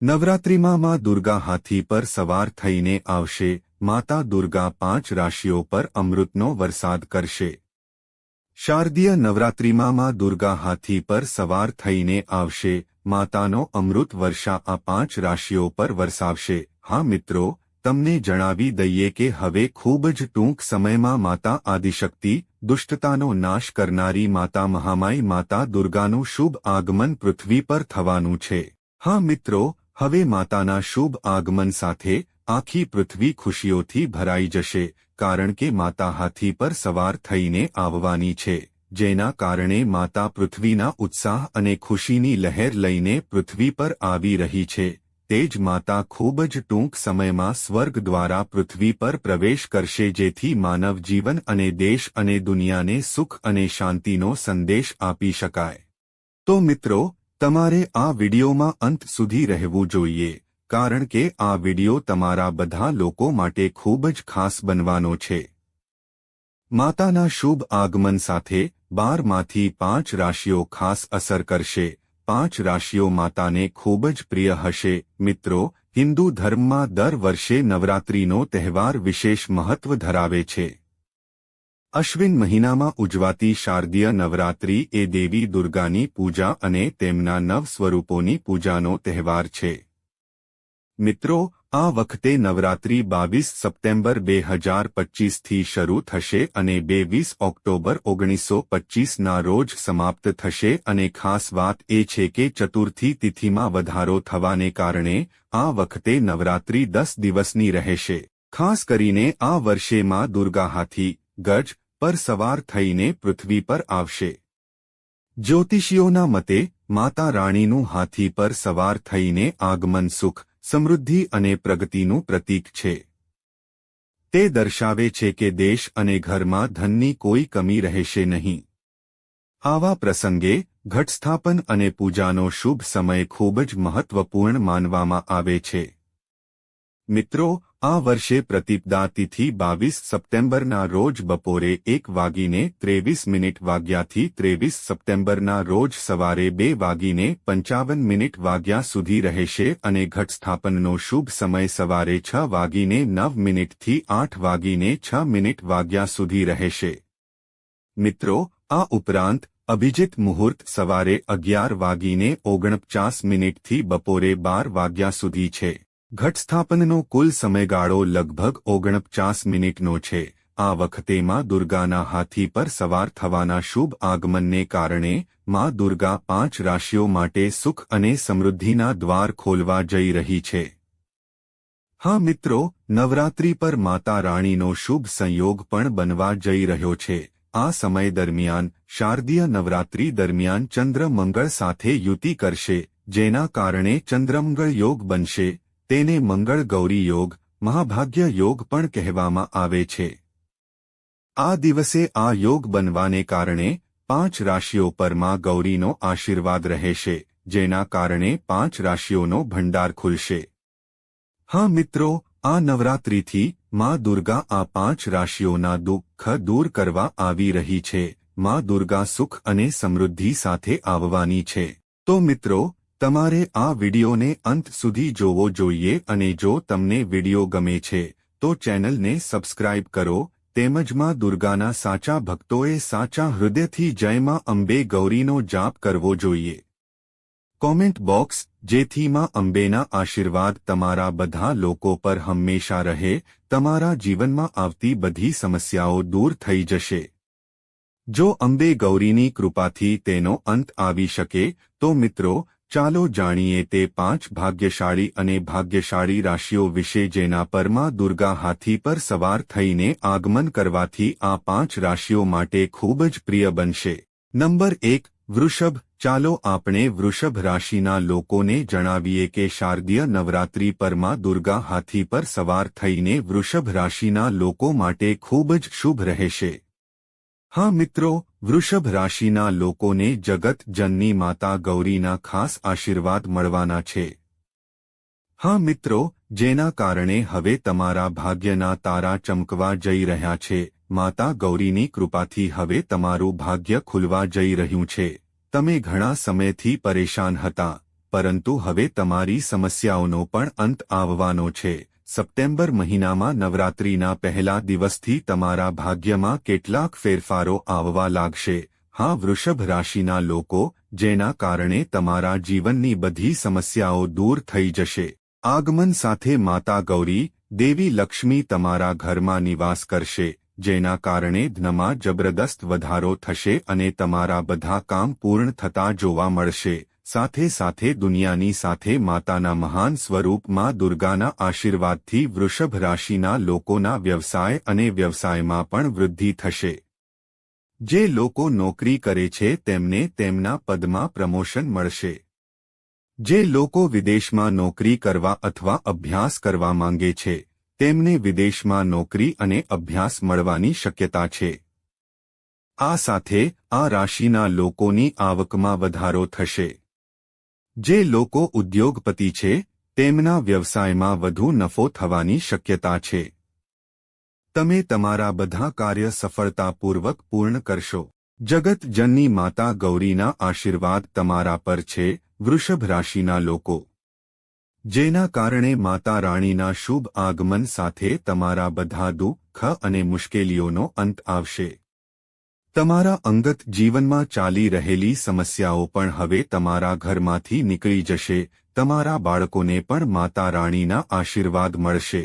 નવરાત્રિમાં માં દુર્ગા હાથી પર સવાર થઈને આવશે. માતા દુર્ગા 5 રાશિઓ પર અમૃતનો વરસાદ કરશે. શારદીય નવરાત્રિમાં માં દુર્ગા હાથી પર સવાર થઈને આવશે. માતાનો અમૃત વર્ષા આ 5 રાશિઓ પર વરસાવશે. હા મિત્રો, તમને જણાવી દઈએ કે હવે ખૂબ જ ટૂંક સમયમાં માતા આદિશક્તિ, દુષ્ટતાનો નાશ કરનારી માતા મહામાઈ માતા દુર્ગાનું શુભ આગમન પૃથ્વી પર થવાનું છે. હા મિત્રો, હવે માતાના શુભ આગમન સાથે આખી પૃથ્વી ખુશીઓથી ભરાઈ જશે, કારણ કે માતા હાથી પર સવાર થઈને આવવાની છે, જેના કારણે માતા પૃથ્વીના ઉત્સાહ અને ખુશીની લહેર લઈને પૃથ્વી પર આવી રહી છે. તે જ માતા ખૂબ જ ટૂંક સમયમાં સ્વર્ગ દ્વારા પૃથ્વી પર પ્રવેશ કરશે, જેથી માનવ જીવન અને દેશ અને દુનિયાને સુખ અને શાંતિનો સંદેશ આપી શકાય. તો મિત્રો, તમારે આ વિડિયોમાં અંત સુધી રહેવું જોઈએ, કારણ કે આ વિડિયો તમારા બધા લોકો માટે ખૂબ જ ખાસ બનવાનો છે. માતાના શુભ આગમન સાથે 12માંથી 5 રાશિઓ ખાસ અસર કરશે. 5 રાશિઓ માતાને ખૂબ જ પ્રિય હશે. મિત્રો, હિન્દુ ધર્મમાં દર વર્ષે નવરાત્રિનો તહેવાર વિશેષ મહત્વ ધરાવે છે. અશ્વિન મહિનામાં ઉજવાતી શારદીય નવરાત્રિ એ દેવી દુર્ગાની પૂજા અને તેમના નવ સ્વરૂપોની પૂજાનો તહેવાર છે. મિત્રો, આ વખતે નવરાત્રિ 22 સપ્ટેમ્બર 2025થી શરૂ થશે અને 22 ઓક્ટોબર 1925ના રોજ સમાપ્ત થશે. અને ખાસ વાત એ છે કે ચતુર્થી તિથિમાં વધારો થવાને કારણે આ વખતે નવરાત્રિ 10 દિવસની રહેશે. ખાસ કરીને આ વર્ષે માં દુર્ગા હાથી, ગજ પર સવાર થઈને પૃથ્વી પર આવશે. જ્યોતિષીઓના મતે માતા રાણીનું હાથી પર સવાર થઈને આગમન સુખ, સમૃદ્ધિ અને પ્રગતિનું પ્રતીક છે. તે દર્શાવે છે કે દેશ અને ઘરમાં ધનની કોઈ કમી રહેશે નહીં. આવા પ્રસંગે ઘટસ્થાપન અને પૂજાનો શુભ સમય ખૂબ જ મહત્વપૂર્ણ માનવામાં આવે છે. મિત્રો, આ વર્ષે પ્રતિપદા તિથિ 22 સપ્ટેમ્બરના રોજ બપોરે 1:23 વાગ્યાથી 23 સપ્ટેમ્બરના રોજ સવારે 2:55 વાગ્યા સુધી રહેશે અને ઘટસ્થાપનનો શુભ સમય સવારે 6:09 થી 8:06 વાગ્યા સુધી રહેશે. મિત્રો, આ ઉપરાંત અભિજીત મુહૂર્ત સવારે 11:49 થી બપોરે 12 વાગ્યા સુધી છે. ઘટસ્થાપનનો કુલ સમયગાળો લગભગ 49 મિનિટનો છે. આ વખતે માં દુર્ગાના હાથી પર સવાર થવાના શુભ આગમનને કારણે માં દુર્ગા 5 રાશિઓ માટે સુખ અને સમૃદ્ધિના દ્વાર ખોલવા જઈ રહી છે. હા મિત્રો, નવરાત્રિ પર માતા રાણીનો શુભ સંયોગ પણ બનવા જઈ રહ્યો છે. આ સમય દરમિયાન શારદીય નવરાત્રિ દરમિયાન ચંદ્ર મંગળ સાથે યુતિ કરશે, જેના કારણે ચંદ્રમંગળ યોગ બનશે. તેને મંગળ ગૌરી યોગ, મહાભાગ્ય યોગ પણ કહેવામાં આવે છે. આ દિવસે આ યોગ બનવાને કારણે 5 રાશિઓ પર માં ગૌરીનો આશીર્વાદ રહેશે, જેના કારણે 5 રાશિઓનો ભંડાર ખુલશે. હા મિત્રો, આ નવરાત્રિથી માં દુર્ગા આ 5 રાશિઓના દુઃખ દૂર કરવા આવી રહી છે. માં દુર્ગા સુખ અને સમૃદ્ધિ સાથે આવવાની છે. તો મિત્રો, તમારે આ વિડિયોને અંત સુધી જોવો જોઈએ અને જો તમને વિડિયો ગમે છે તો ચેનલને સબસ્ક્રાઇબ કરો. તેમજ માં દુર્ગાના સાચા ભક્તોએ સાચા હૃદયથી જય માં અંબે ગૌરીનો જાપ કરવો જોઈએ. કોમેન્ટ બોક્સ, જેથી માં અંબેના આશીર્વાદ તમારા બધા લોકો પર હંમેશા રહે. તમારા જીવનમાં આવતી બધી સમસ્યાઓ દૂર થઈ જશે. જો અંબે ગૌરીની કૃપાથી તેનો અંત આવી શકે તો મિત્રો, ચાલો જાણીએ તે 5 ભાગ્યશાળી અને ભાગ્યશાળી રાશિઓ વિશે જેના પર માં દુર્ગા હાથી પર સવાર થઈને આગમન કરવાથી આ 5 રાશિઓ માટે ખૂબ જ પ્રિય બનશે. નંબર 1, વૃષભ. ચાલો આપણે વૃષભ રાશિના લોકોને જણાવીએ કે શારદીય નવરાત્રિ પર માં દુર્ગા હાથી પર સવાર થઈને વૃષભ રાશિના લોકો માટે ખૂબ જ શુભ રહેશે. હા મિત્રો, વૃષભ રાશિના લોકોને જગત જનની માતા ગૌરીના ખાસ આશીર્વાદ મળવાના છે. હા મિત્રો, જેના કારણે હવે તમારા ભાગ્યના તારા ચમકવા જઈ રહ્યા છે. માતા ગૌરીની કૃપાથી હવે તમારું ભાગ્ય ખુલવા જઈ રહ્યું છે. તમે ઘણા સમયથી પરેશાન હતા, પરંતુ હવે તમારી સમસ્યાઓનો પણ અંત આવવાનો છે. સપ્ટેમ્બર મહિનામાં નવરાત્રિના પહેલા દિવસથી તમારા ભાગ્યમાં કેટલાક ફેરફારો આવવા લાગશે. હા, વૃષભ રાશિના લોકો, જેના કારણે તમારા જીવનની બધી સમસ્યાઓ દૂર થઈ જશે. આગમન સાથે માતા ગૌરી, દેવી લક્ષ્મી તમારા ઘરમાં નિવાસ કરશે, જેના કારણે ધનમાં જબરદસ્ત વધારો થશે અને તમારા બધા કામ પૂર્ણ થતા જોવા મળશે. સાથે સાથે દુનિયાની સાથે માતાના મહાન સ્વરૂપ માં દુર્ગાના આશીર્વાદથી વૃષભ રાશિના લોકોના વ્યવસાય અને વ્યવસાયમાં પણ વૃદ્ધિ થશે. જે લોકો નોકરી કરે છે તેમને તેમના પદમાં પ્રમોશન મળશે. જે લોકો વિદેશમાં નોકરી કરવા અથવા અભ્યાસ કરવા માંગે છે તેમને વિદેશમાં નોકરી અને અભ્યાસ મળવાની શક્યતા છે. આ સાથે આ રાશિના લોકોની આવકમાં વધારો થશે. જે લોકો ઉદ્યોગપતિ છે તેમના વ્યવસાયમાં વધુ નફો થવાની શક્યતા છે. તમે તમારા બધા કાર્ય સફળતાપૂર્વક પૂર્ણ કરશો. જગતજનની માતા ગૌરીના આશીર્વાદ તમારા પર છે, વૃષભ રાશિના લોકો, જેના કારણે માતા રાણીના શુભ આગમન સાથે તમારા બધા દુઃખ અને મુશ્કેલીઓનો અંત આવશે. તમારા અંગત જીવનમાં ચાલી રહેલી સમસ્યાઓ પણ હવે તમારા ઘરમાંથી નીકળી જશે. તમારા બાળકોને પણ માતા રાણીના આશીર્વાદ મળશે.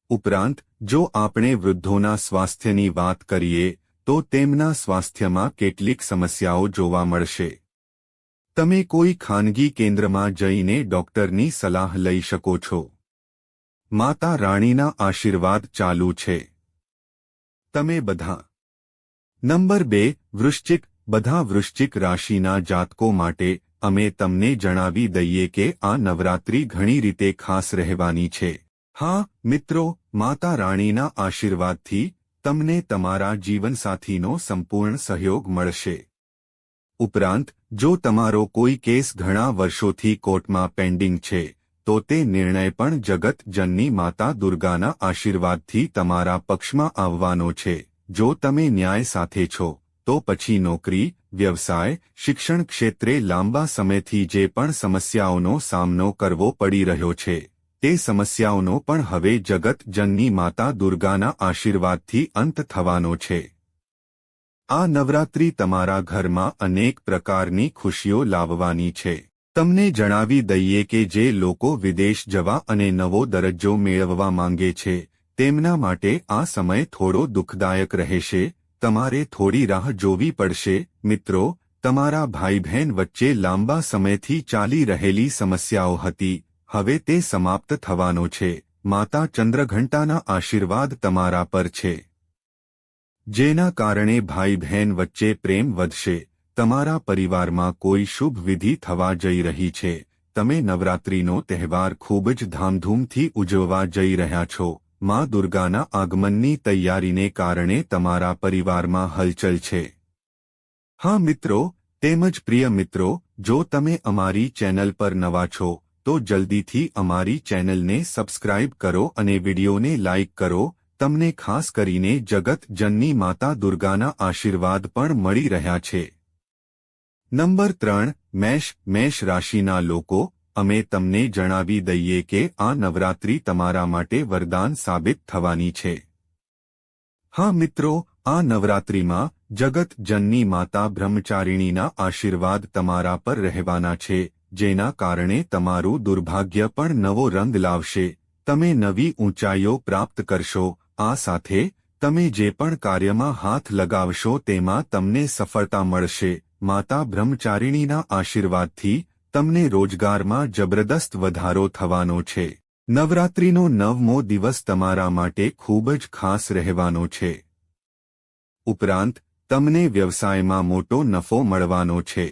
ઉપરાંત જો આપણે વૃદ્ધોના સ્વાસ્થ્યની વાત કરીએ તો તેમના સ્વાસ્થ્યમાં કેટલીક સમસ્યાઓ જોવા મળશે. તમે કોઈ ખાનગી કેન્દ્રમાં જઈને ડોક્ટરની સલાહ લઈ શકો છો. માતા રાણીના આશીર્વાદ ચાલુ છે. તમે બધા. નંબર 2, વૃશ્ચિક. બધા વૃશ્ચિક રાશિના જાતકો માટે અમે તમને જણાવી દઈએ કે આ નવરાત્રિ ઘણી રીતે ખાસ રહેવાની છે. હા મિત્રો, માતા રાણીના આશીર્વાદથી તમને તમારા જીવનસાથીનો સંપૂર્ણ સહયોગ મળશે. ઉપરાંત જો તમારો કોઈ કેસ ઘણા વર્ષોથી કોર્ટમાં પેન્ડિંગ છે તો તે નિર્ણય પણ જગતજનની માતા દુર્ગાના આશીર્વાદથી તમારા પક્ષમાં આવવાનો છે. જો તમે ન્યાય સાથે છો તો પછી નોકરી, વ્યવસાય, શિક્ષણ ક્ષેત્રે લાંબા સમયથી જે પણ સમસ્યાઓનો સામનો કરવો પડી રહ્યો છે તે સમસ્યાઓનો પણ હવે જગતજનની માતા દુર્ગાના આશીર્વાદથી અંત થવાનો છે. આ નવરાત્રિ તમારા ઘરમાં અનેક પ્રકારની ખુશીઓ લાવવાની છે. તમને જણાવી દઈએ કે જે લોકો વિદેશ જવા અને નવો દરજ્જો મેળવવા માંગે છે તેમના માટે આ સમય થોડો દુઃખદાયક રહેશે. તમારે થોડી રાહ જોવી પડશે. મિત્રો, તમારા ભાઈ બહેન વચ્ચે લાંબા સમયથી ચાલી રહેલી સમસ્યાઓ હતી, હવે તે સમાપ્ત થવાનો છે. માતા ચંદ્રઘંટાના આશીર્વાદ તમારા પર છે, જેના કારણે ભાઈ બહેન વચ્ચે પ્રેમ વધશે. તમારા પરિવારમાં કોઈ શુભ વિધિ થવા જઈ રહી છે. તમે નવરાત્રિનો તહેવાર ખૂબ જ ધામધૂમથી ઉજવવા જઈ રહ્યા છો. માં દુર્ગાના આગમનની તૈયારીને કારણે તમારા પરિવારમાં હલચલ છે. હા મિત્રો, તેમજ પ્રિય મિત્રો, જો તમે અમારી ચેનલ પર નવા છો તો જલ્દીથી અમારી ચેનલને સબસ્ક્રાઇબ કરો અને વિડીયોને લાઇક કરો. તમને ખાસ કરીને જગતજનની માતા દુર્ગાના આશીર્વાદ પણ મળી રહ્યા છે. નંબર 3, મેષ રાશિના લોકો, અમે તમને જણાવી દઈએ કે આ નવરાત્રિ તમારા માટે વરદાન સાબિત થવાની છે. હા મિત્રો, આ નવરાત્રિમાં જગતજનની માતા બ્રહ્મચારિણીના આશીર્વાદ તમારા પર રહેવાના છે, જેના કારણે તમારું દુર્ભાગ્ય પણ નવો રંગ લાવશે. તમે નવી ઊંચાઈઓ પ્રાપ્ત કરશો. આ સાથે તમે જે પણ કાર્યમાં હાથ લગાવશો તેમાં તમને સફળતા મળશે. માતા બ્રહ્મચારિણીના આશીર્વાદથી તમને રોજગારમાં જબરદસ્ત વધારો થવાનો છે. નવરાત્રિનો 9મો દિવસ તમારા માટે ખૂબ જ ખાસ રહેવાનો છે. ઉપરાંત તમને વ્યવસાયમાં મોટો નફો મળવાનો છે.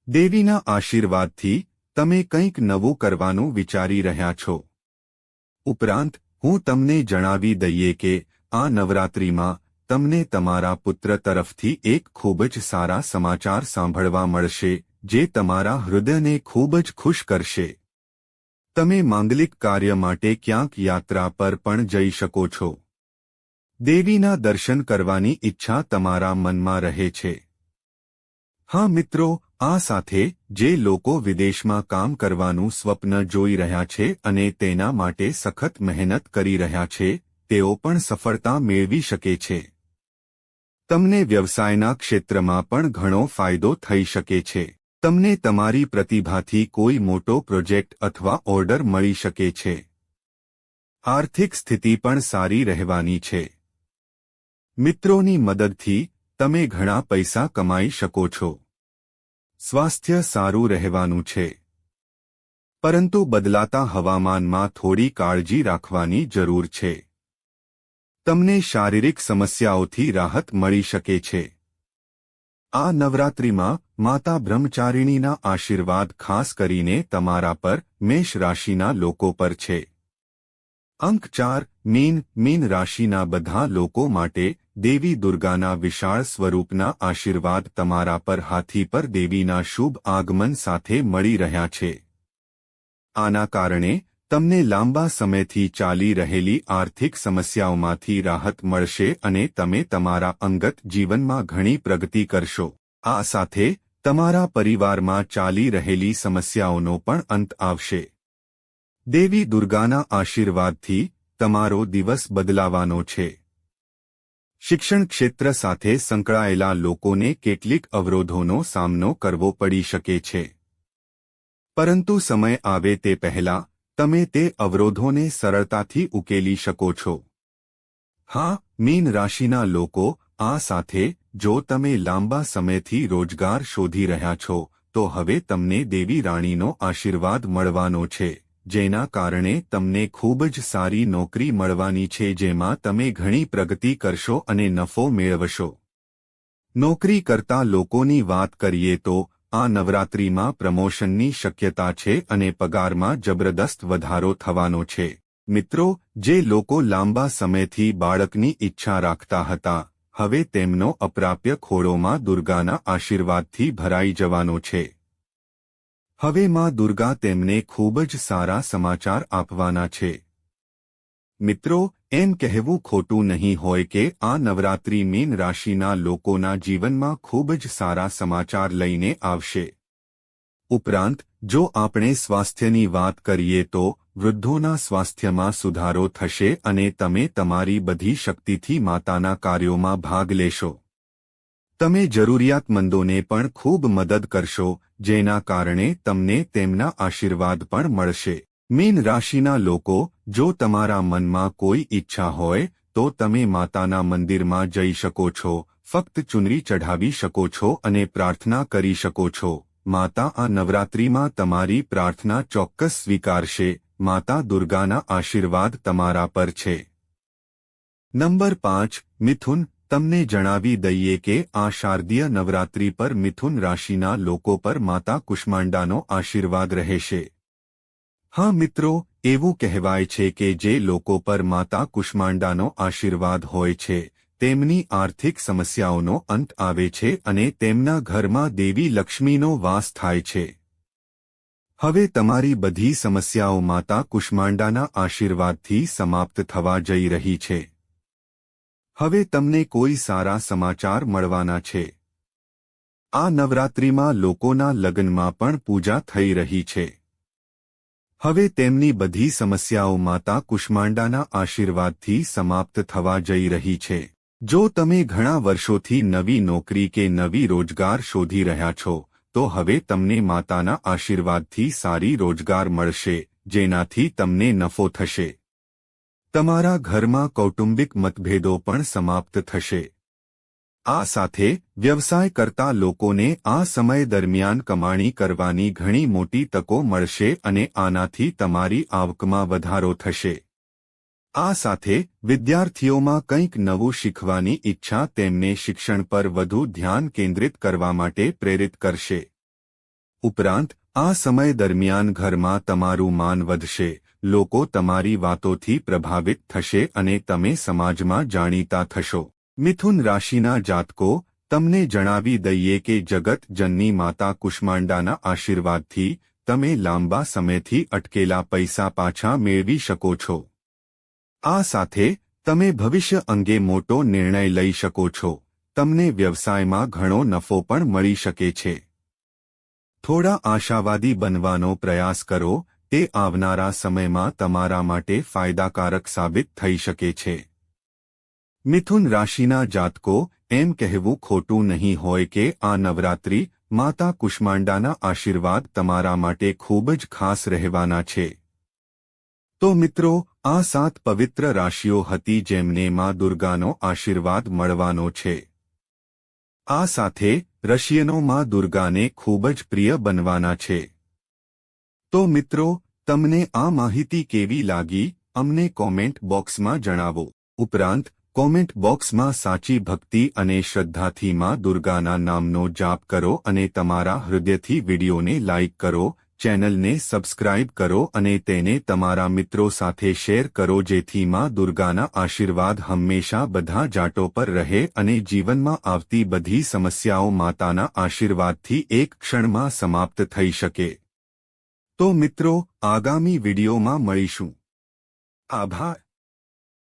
દેવીના આશીર્વાદથી તમે કંઈક નવું કરવાનું વિચારી રહ્યા છો. ઉપરાંત હું તમને જણાવી દઈએ કે આ નવરાત્રિમાં તમને તમારા પુત્ર તરફથી એક ખૂબ જ સારા સમાચાર સાંભળવા મળશે, જે તમારા હૃદયને ખૂબ જ ખુશ કરશે. તમે માંગલિક કાર્ય માટે ક્યાંક યાત્રા પર પણ જઈ શકો છો. દેવીના દર્શન કરવાની ઈચ્છા તમારા મનમાં રહે છે. હા મિત્રો, આ સાથે જે લોકો વિદેશમાં કામ કરવાનું સ્વપ્ન જોઈ રહ્યા છે અને તેના માટે સખત મહેનત કરી રહ્યા છે તેઓ પણ સફળતા મેળવી શકે છે. તમને વ્યવસાયના ક્ષેત્રમાં પણ ઘણો ફાયદો થઈ શકે છે. તમને તમારી પ્રતિભાથી કોઈ મોટો પ્રોજેક્ટ અથવા ઓર્ડર મળી શકે છે. આર્થિક સ્થિતિ પણ સારી રહેવાની છે. મિત્રોની મદદથી તમે ઘણા પૈસા કમાઈ શકો છો. સ્વાસ્થ્ય સારું રહેવાનું છે. પરંતુ બદલાતા હવામાનમાં થોડી કાળજી રાખવાની જરૂર છે. તમને શારીરિક સમસ્યાઓથી રાહત મળી શકે છે. આ નવરાત્રિમાં માતા બ્રહ્મચારિણીના આશીર્વાદ ખાસ કરીને તમારા પર મેષ રાશિના લોકો પર છે. અંક 4 મીન રાશિના બધા લોકો માટે દેવી દુર્ગાના વિશાળ સ્વરૂપના આશીર્વાદ તમારા પર હાથી પર દેવીના શુભ આગમન સાથે મળી રહ્યા છે. આના કારણે તમને લાંબા સમયથી ચાલી રહેલી આર્થિક સમસ્યાઓમાંથી રાહત મળશે અને તમે તમારા અંગત જીવનમાં ઘણી પ્રગતિ કરશો. આ સાથે તમારા પરિવારમાં ચાલી રહેલી સમસ્યાઓનો પણ અંત આવશે. દેવી દુર્ગાના આશીર્વાદથી તમારો દિવસ બદલાવાનો છે. શિક્ષણ ક્ષેત્ર સાથે સંકળાયેલા લોકોને કેટલીક અવરોધોનો સામનો કરવો પડી શકે છે. પરંતુ સમય આવે તે પહેલાં તમે તે અવરોધોને સરળતાથી ઉકેલી શકો છો. હા, મીન રાશિના લોકો, આ સાથે જો તમે લાંબા સમયથી રોજગાર શોધી રહ્યા છો તો હવે તમને દેવી રાણીનો આશીર્વાદ મળવાનો છે, જેના કારણે તમને ખૂબ જ સારી નોકરી મળવાની છે જેમાં તમે ઘણી પ્રગતિ કરશો અને નફો મેળવશો. નોકરી કરતા લોકોની વાત કરીએ તો આ નવરાત્રિમાં પ્રમોશનની શક્યતા છે અને પગારમાં જબરદસ્ત વધારો થવાનો છે. મિત્રો, જે લોકો લાંબા સમયથી બાળકની ઈચ્છા રાખતા હતા, હવે તેમનો અપ્રાપ્ય ખોળોમાં દુર્ગાના આશીર્વાદથી ભરાઈ જવાનો છે. હવે માં દુર્ગા તેમને ખૂબ જ સારા સમાચાર આપવાના છે. મિત્રો, એમ કહેવું ખોટું નહીં હોય કે આ નવરાત્રિ મીન રાશિના લોકોના જીવનમાં ખૂબ જ સારા સમાચાર લઈને આવશે. ઉપરાંત જો આપણે સ્વાસ્થ્યની વાત કરીએ તો વૃદ્ધોના સ્વાસ્થ્યમાં સુધારો થશે અને તમે તમારી બધી શક્તિથી માતાના કાર્યોમાં ભાગ લેશો. તમે જરૂરિયાતમંદોને પણ ખૂબ મદદ કરશો, જેના કારણે તમને તેમના આશીર્વાદ પણ મળશે. મીન રાશિના લોકો, જો તમારા મનમાં કોઈ ઈચ્છા હોય તો તમે માતાના મંદિરમાં જઈ શકો છો, ફક્ત ચુનરી ચઢાવી શકો છો અને પ્રાર્થના કરી શકો છો. માતા આ નવરાત્રિમાં તમારી પ્રાર્થના ચોક્કસ સ્વીકારશે. માતા દુર્ગાના આશીર્વાદ તમારા પર છે. નંબર 5 મિથુન. તમને જણાવી દઈએ કે આ શારદીય નવરાત્રિ પર મિથુન રાશિના લોકો પર માતા કુષ્માંડાનો આશીર્વાદ રહેશે. હા મિત્રો, એવું કહેવાય છે કે જે લોકો પર માતા કુષ્માંડાનો આશીર્વાદ હોય છે તેમની આર્થિક સમસ્યાઓનો અંત આવે છે અને તેમના ઘરમાં દેવી લક્ષ્મીનો વાસ થાય છે. હવે તમારી બધી સમસ્યાઓ માતા કુષ્માંડાના આશીર્વાદથી સમાપ્ત થવા જઈ રહી છે. હવે તમને કોઈ સારા સમાચાર મળવાના છે. આ નવરાત્રિમાં લોકોના લગ્નમાં પણ પૂજા થઈ રહી છે. હવે તેમની બધી સમસ્યાઓ માતા કુષ્માંડાના આશીર્વાદથી સમાપ્ત થવા જઈ રહી છે. જો તમે ઘણા વર્ષોથી નવી નોકરી કે નવી રોજગાર શોધી રહ્યા છો તો હવે તમને માતાના આશીર્વાદથી સારી રોજગાર મળશે, જેનાથી તમને નફો થશે. તમારા ઘરમાં કૌટુંબિક મતભેદો પણ સમાપ્ત થશે. આ સાથે વ્યવસાય કરતા લોકોને આ સમય દરમિયાન કમાણી કરવાની ઘણી મોટી તકો મળશે અને આનાથી તમારી આવકમાં વધારો થશે. આ સાથે વિદ્યાર્થીઓમાં કંઈક નવું શીખવાની ઈચ્છા તેમને શિક્ષણ પર વધુ ધ્યાન કેન્દ્રિત કરવા માટે પ્રેરિત કરશે. ઉપરાંત આ સમય દરમિયાન ઘરમાં તમારું માન વધશે, લોકો તમારી વાતોથી પ્રભાવિત થશે અને તમે સમાજમાં જાણીતા થશો. મિથુન રાશિના જાતકો, તમને જણાવી દઈએ કે જગત જનની માતા કુષ્માંડાના આશીર્વાદથી તમે લાંબા સમયથી અટકેલા પૈસા પાછા મેળવી શકો છો. આ સાથે તમે ભવિષ્ય અંગે મોટો નિર્ણય લઈ શકો છો. તમને વ્યવસાયમાં ઘણો નફો પણ મળી શકે છે. થોડા આશાવાદી બનવાનો પ્રયાસ કરો, તે આવનારા સમયમાં તમારા માટે ફાયદાકારક સાબિત થઈ શકે છે. મિથુન રાશિના જાતકો, એમ કહેવું ખોટું નહીં હોય કે આ નવરાત્રિ માતા કુષ્માંડાના આશીર્વાદ તમારા માટે ખૂબ જ ખાસ રહેવાના છે. તો મિત્રો, આ 7 પવિત્ર રાશિઓ હતી જેમને માં દુર્ગાનો આશીર્વાદ મળવાનો છે. આ સાથે રાશિઓ માં દુર્ગાને ખૂબ જ પ્રિય બનવાના છે. તો મિત્રો, તમને આ માહિતી કેવી લાગી, અમને કોમેન્ટ બોક્સમાં જણાવો. ઉપરાંત કોમેન્ટ બોક્સમાં સાચી ભક્તિ અને શ્રદ્ધાથી માં દુર્ગાના નામનો જાપ કરો અને તમારા હૃદયથી વિડીયોને લાઇક કરો, ચેનલને સબસ્ક્રાઇબ કરો અને તેને તમારા મિત્રો સાથે શેર કરો જેથી માં દુર્ગાના આશીર્વાદ હંમેશા બધા જાટો પર રહે અને જીવનમાં આવતી બધી સમસ્યાઓ માતાના આશીર્વાદથી એક ક્ષણમાં સમાપ્ત થઈ શકે. તો મિત્રો, આગામી વિડીયોમાં મળીશું. આભાર.